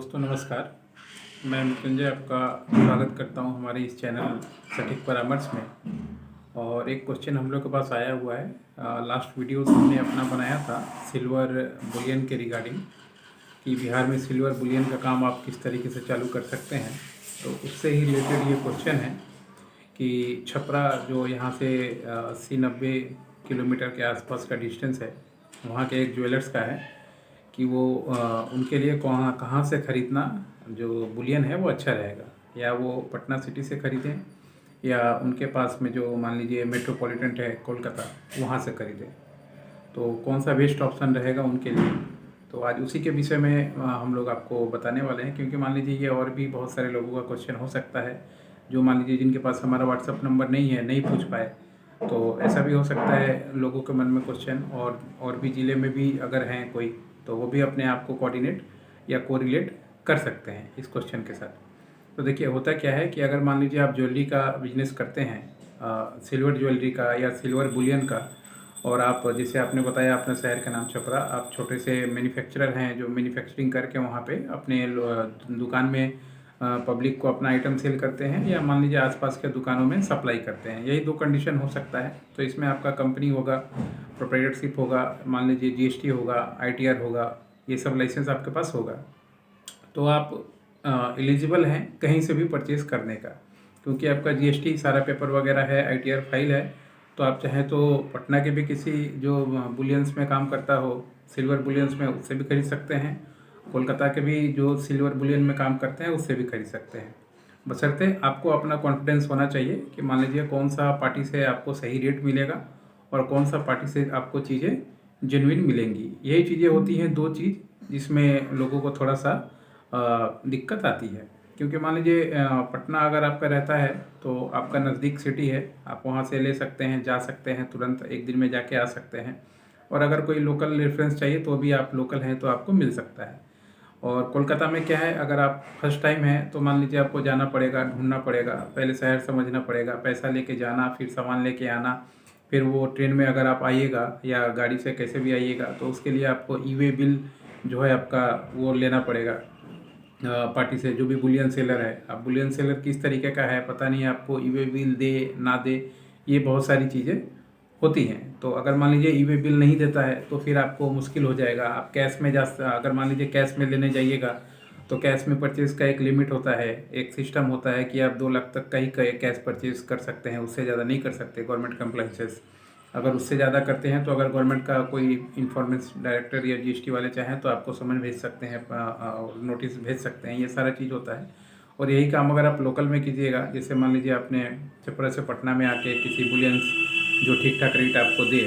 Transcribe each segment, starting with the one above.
दोस्तों नमस्कार। मैं मृत्युंजय आपका स्वागत करता हूं हमारे इस चैनल सटीक परामर्श में। और एक क्वेश्चन हम लोग के पास आया हुआ है। लास्ट वीडियो हमने अपना बनाया था सिल्वर बुलियन के रिगार्डिंग कि बिहार में सिल्वर बुलियन का काम आप किस तरीके से चालू कर सकते हैं। तो उससे ही रिलेटेड ये क्वेश्चन है कि छपरा जो यहाँ से 80-90 किलोमीटर के आसपास का डिस्टेंस है, वहाँ के एक ज्वेलर्स का है कि वो उनके लिए कहाँ से ख़रीदना जो बुलियन है वो अच्छा रहेगा, या वो पटना सिटी से ख़रीदें या उनके पास में जो मान लीजिए मेट्रोपॉलिटन है कोलकाता, वहाँ से ख़रीदें। तो कौन सा बेस्ट ऑप्शन रहेगा उनके लिए। तो आज उसी के विषय में हम लोग आपको बताने वाले हैं, क्योंकि मान लीजिए ये और भी बहुत सारे लोगों का क्वेश्चन हो सकता है जो मान लीजिए जिनके पास हमारा व्हाट्सअप नंबर नहीं है, नहीं पूछ पाए। तो ऐसा भी हो सकता है लोगों के मन में क्वेश्चन, और भी ज़िले में भी अगर हैं कोई, तो वो भी अपने आप को कोऑर्डिनेट या कोरिलेट कर सकते हैं इस क्वेश्चन के साथ। तो देखिए होता क्या है कि अगर मान लीजिए आप ज्वेलरी का बिजनेस करते हैं, सिल्वर ज्वेलरी का या सिल्वर बुलियन का, और आप जैसे आपने बताया अपने शहर का नाम छपरा, आप छोटे से मैन्युफैक्चरर हैं जो मैन्युफैक्चरिंग करके वहाँ पे अपने दुकान में पब्लिक को अपना आइटम सेल करते हैं, या मान लीजिए आसपास के दुकानों में सप्लाई करते हैं। यही दो कंडीशन हो सकता है। तो इसमें आपका कंपनी होगा, प्रोप्राइटरशिप होगा, मान लीजिए जीएसटी होगा, आईटीआर होगा, ये सब लाइसेंस आपके पास होगा। तो आप एलिजिबल हैं कहीं से भी परचेज़ करने का, क्योंकि आपका जीएसटी सारा पेपर वगैरह है, आईटीआर फाइल है। तो आप चाहें तो पटना के भी किसी जो बुलियंस में काम करता हो, सिल्वर बुलियंस में, उससे भी खरीद सकते हैं। कोलकाता के भी जो सिल्वर बुलियन में काम करते हैं उससे भी खरीद सकते हैं। बशर्ते आपको अपना कॉन्फिडेंस होना चाहिए कि मान लीजिए कौन सा पार्टी से आपको सही रेट मिलेगा और कौन सा पार्टी से आपको चीज़ें जेन्युइन मिलेंगी। यही चीज़ें होती हैं दो चीज़ जिसमें लोगों को थोड़ा सा दिक्कत आती है। क्योंकि मान लीजिए पटना अगर आपका रहता है तो आपका नज़दीक सिटी है, आप वहाँ से ले सकते हैं, जा सकते हैं, तुरंत एक दिन में जाके आ सकते हैं। और अगर कोई लोकल रेफरेंस चाहिए तो भी आप लोकल हैं तो आपको मिल सकता है। और कोलकाता में क्या है, अगर आप फर्स्ट टाइम हैं तो मान लीजिए आपको जाना पड़ेगा, ढूंढना पड़ेगा, पहले शहर समझना पड़ेगा, पैसा लेके जाना, फिर सामान लेके आना, फिर वो ट्रेन में अगर आप आइएगा या गाड़ी से कैसे भी आइएगा तो उसके लिए आपको ई वे बिल जो है आपका वो लेना पड़ेगा पार्टी से, जो भी बुलियन सेलर है। अब बुलियन सेलर किस तरीके का है पता नहीं, आपको ई वे बिल दे ना दे, ये बहुत सारी चीज़ें होती हैं। तो अगर मान लीजिए ई वे बिल नहीं देता है तो फिर आपको मुश्किल हो जाएगा। आप कैश में अगर मान लीजिए कैश में लेने जाइएगा तो कैश में परचेज़ का एक लिमिट होता है, एक सिस्टम होता है कि आप 2 लाख तक का ही कैश परचेज़ कर सकते हैं, उससे ज़्यादा नहीं कर सकते गवर्नमेंट कंप्लाइंसेस। अगर उससे ज़्यादा करते हैं तो अगर गवर्नमेंट का कोई इन्फॉर्मेंस डायरेक्टर या जीएसटी वाले चाहें तो आपको समन भेज सकते हैं, नोटिस भेज सकते हैं, ये सारा चीज़ होता है। और यही काम अगर आप लोकल में कीजिएगा, जैसे मान लीजिए आपने छपरा से पटना में आके किसी बुलियंस जो ठीक ठाक रेट आपको दे,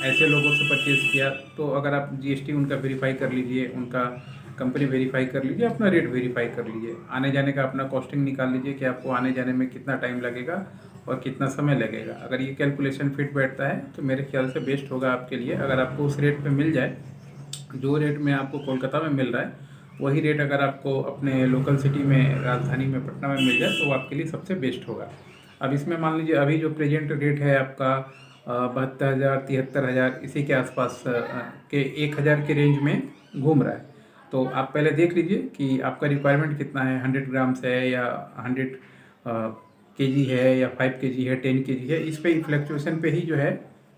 ऐसे लोगों से परचेज़ किया, तो अगर आप जीएसटी उनका वेरीफाई कर लीजिए, उनका कंपनी वेरीफाई कर लीजिए, अपना रेट वेरीफाई कर लीजिए, आने जाने का अपना कॉस्टिंग निकाल लीजिए कि आपको आने जाने में कितना टाइम लगेगा और कितना समय लगेगा। अगर ये कैलकुलेशन फिट बैठता है तो मेरे ख्याल से बेस्ट होगा आपके लिए। अगर आपको उस रेट पे मिल जाए जो रेट में आपको कोलकाता में मिल रहा है, वही रेट अगर आपको अपने लोकल सिटी में, राजधानी में, पटना में मिल जाए तो आपके लिए सबसे बेस्ट होगा। अब इसमें मान लीजिए अभी जो प्रेजेंट रेट है आपका 72,000 73,000 इसी के आसपास के 1,000 के रेंज में घूम रहा है। तो आप पहले देख लीजिए कि आपका रिक्वायरमेंट कितना है, 100 ग्राम्स है या 100 केजी है या 5 केजी है, 10 केजी है। इस पे फ्लक्चुएशन पे ही जो है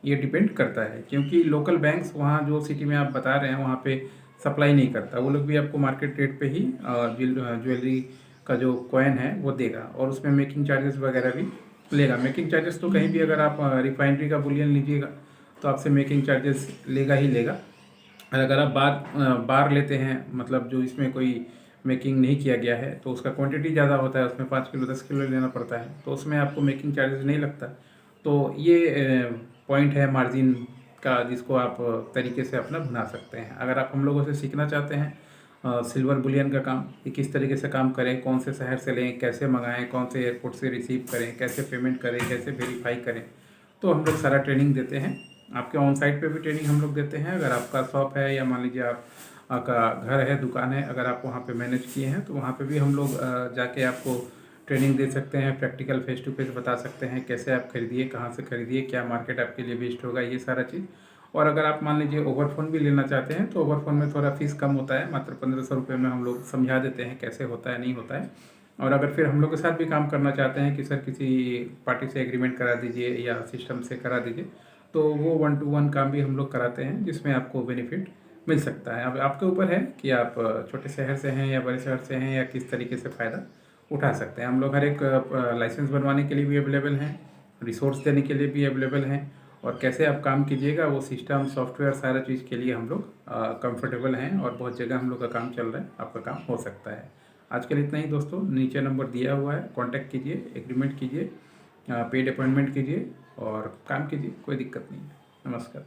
ये डिपेंड करता है, क्योंकि लोकल बैंक्स वहाँ जो सिटी में आप बता रहे हैं वहाँ पे सप्लाई नहीं करता। वो लोग भी आपको मार्केट रेट पे ही ज्वेलरी का जो कॉइन है वो देगा, और उसमें मेकिंग चार्जेस वगैरह भी लेगा। मेकिंग चार्जेस तो कहीं भी अगर आप रिफाइनरी का बुलियन लीजिएगा तो आपसे मेकिंग चार्जेस लेगा ही लेगा। और अगर आप बार लेते हैं, मतलब जो इसमें कोई मेकिंग नहीं किया गया है, तो उसका क्वांटिटी ज़्यादा होता है, उसमें 5 किलो 10 किलो लेना पड़ता है, तो उसमें आपको मेकिंग चार्जेस नहीं लगता। तो ये पॉइंट है मार्जिन का, जिसको आप तरीके से अपना बना सकते हैं। अगर आप हम लोगों से सीखना चाहते हैं सिल्वर बुलियन का काम, कि किस तरीके से काम करें, कौन से शहर से लें, कैसे मंगाएं, कौन से एयरपोर्ट से रिसीव करें, कैसे पेमेंट करें, कैसे वेरीफाई करें, तो हम लोग सारा ट्रेनिंग देते हैं। आपके ऑन साइट पे भी ट्रेनिंग हम लोग देते हैं। अगर आपका शॉप है या मान लीजिए आपका घर है, दुकान है, अगर आप वहाँ पे मैनेज किए हैं तो वहाँ पे भी हम लोग जाके आपको ट्रेनिंग दे सकते हैं, प्रैक्टिकल फेस टू फेस बता सकते हैं कैसे आप खरीदिए, कहाँ से खरीदिए, क्या मार्केट आपके लिए बेस्ट होगा, ये सारा चीज़। और अगर आप मान लीजिए ओवर फ़ोन भी लेना चाहते हैं तो ओवर फ़ोन में थोड़ा फ़ीस कम होता है, मात्र 1500 रुपये में हम लोग समझा देते हैं कैसे होता है नहीं होता है। और अगर फिर हम लोग के साथ भी काम करना चाहते हैं कि सर किसी पार्टी से एग्रीमेंट करा दीजिए या सिस्टम से करा दीजिए, तो वो 1 टू 1 काम भी हम लोग कराते हैं, जिसमें आपको बेनिफिट मिल सकता है। अब आपके ऊपर है कि आप छोटे शहर से हैं या बड़े शहर से हैं या किस तरीके से फ़ायदा उठा सकते हैं। हम लोग हर एक लाइसेंस बनवाने के लिए भी अवेलेबल हैं, रिसोर्स देने के लिए भी अवेलेबल हैं, और कैसे आप काम कीजिएगा वो सिस्टम सॉफ्टवेयर सारा चीज़ के लिए हम लोग कंफर्टेबल हैं, और बहुत जगह हम लोग का काम चल रहा है, आपका काम हो सकता है। आज के लिए इतना ही दोस्तों, नीचे नंबर दिया हुआ है, कांटेक्ट कीजिए, एग्रीमेंट कीजिए, पेड अपॉइंटमेंट कीजिए और काम कीजिए, कोई दिक्कत नहीं है। नमस्कार।